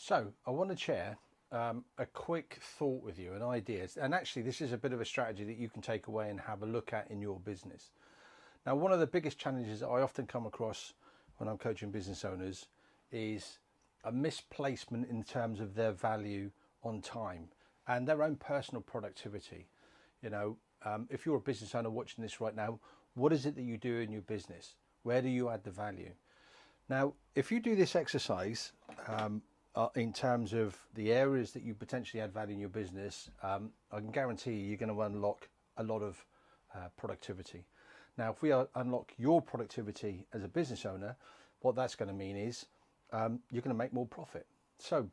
So I want to share a quick thought with you, an idea. And actually, this is a bit of a strategy that you can take away and have a look at in your business. Now, one of the biggest challenges that I often come across when I'm coaching business owners is a misplacement in terms of their value on time and their own personal productivity. If you're a business owner watching this right now, what is it that you do in your business? Where do you add the value? Now, if you do this exercise in terms of the areas that you potentially add value in your business, I can guarantee you're going to unlock a lot of productivity. Now, if we unlock your productivity as a business owner, what that's going to mean is you're going to make more profit. So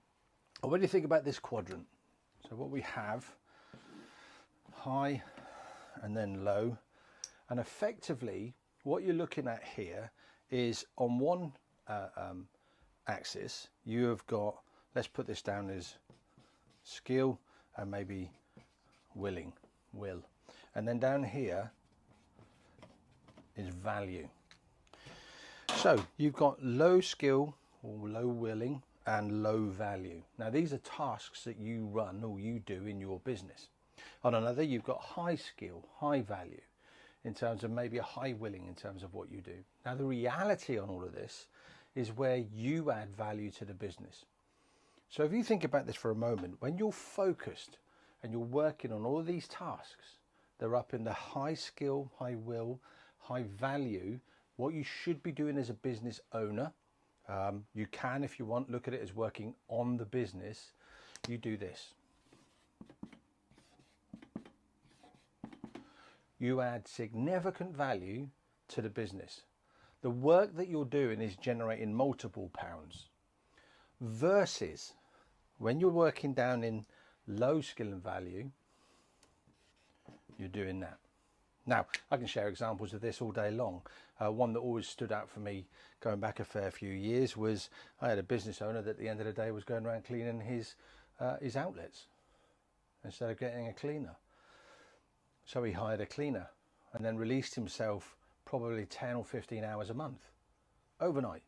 what do you think about this quadrant? So what we have, high and then low, and effectively what you're looking at here is on one axis you have got, let's put this down as skill and maybe will, and then down here is value. So you've got low skill or low willing and low value. Now these are tasks that you run or you do in your business. On another, you've got high skill, high value in terms of maybe a high willing in terms of what you do. Now the reality on all of this is where you add value to the business. So if you think about this for a moment, when you're focused and you're working on all of these tasks, they're up in the high skill, high will, high value. What you should be doing as a business owner, you can, if you want, look at it as working on the business. You do this. You add significant value to the business. The work that you're doing is generating multiple pounds, versus when you're working down in low skill and value, you're doing that. Now, I can share examples of this all day long. One that always stood out for me going back a fair few years was I had a business owner that at the end of the day was going around cleaning his outlets instead of getting a cleaner. So he hired a cleaner and then released himself probably 10 or 15 hours a month overnight.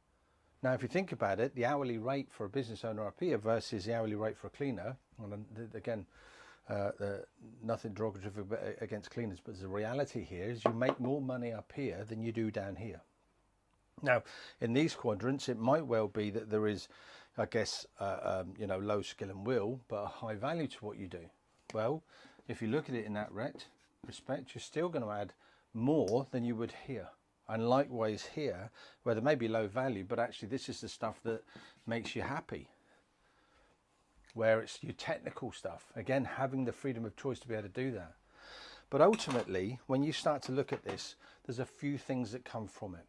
Now, if you think about it, the hourly rate for a business owner up here versus the hourly rate for a cleaner, and again, nothing derogatory against cleaners, but the reality here is you make more money up here than you do down here. Now, in these quadrants, it might well be that there is, I guess, low skill and will, but a high value to what you do. Well, if you look at it in that respect, you're still going to add more than you would here. And likewise here, where there may be low value, but actually this is the stuff that makes you happy, where it's your technical stuff. Again, having the freedom of choice to be able to do that. But ultimately, when you start to look at this, there's a few things that come from it.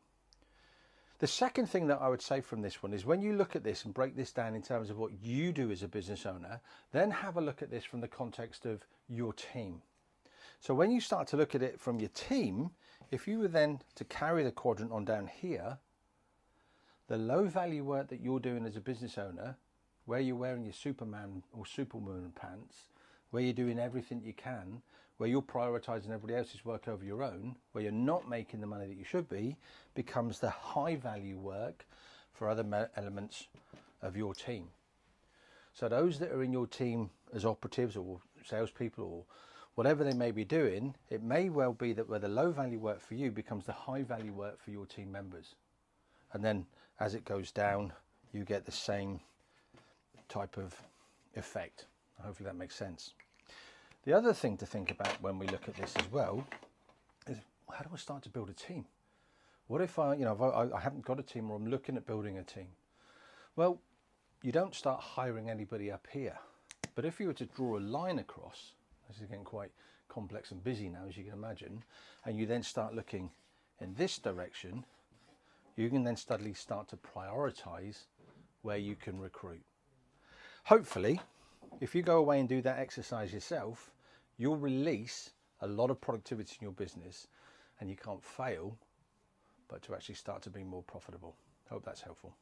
The second thing that I would say from this one is when you look at this and break this down in terms of what you do as a business owner, then have a look at this from the context of your team. So when you start to look at it from your team, if you were then to carry the quadrant on down here, the low value work that you're doing as a business owner, where you're wearing your Superman or Superwoman pants, where you're doing everything you can, where you're prioritizing everybody else's work over your own, where you're not making the money that you should be, becomes the high value work for other elements of your team. So those that are in your team as operatives or salespeople or whatever they may be doing, it may well be that where the low value work for you becomes the high value work for your team members. And then as it goes down, you get the same type of effect. Hopefully that makes sense. The other thing to think about when we look at this as well is, how do I start to build a team? What if I haven't got a team, or I'm looking at building a team? Well, you don't start hiring anybody up here. But if you were to draw a line across, this is getting quite complex and busy now, as you can imagine, and you then start looking in this direction, you can then steadily start to prioritize where you can recruit. Hopefully, if you go away and do that exercise yourself, you'll release a lot of productivity in your business, and you can't fail but to actually start to be more profitable. Hope that's helpful.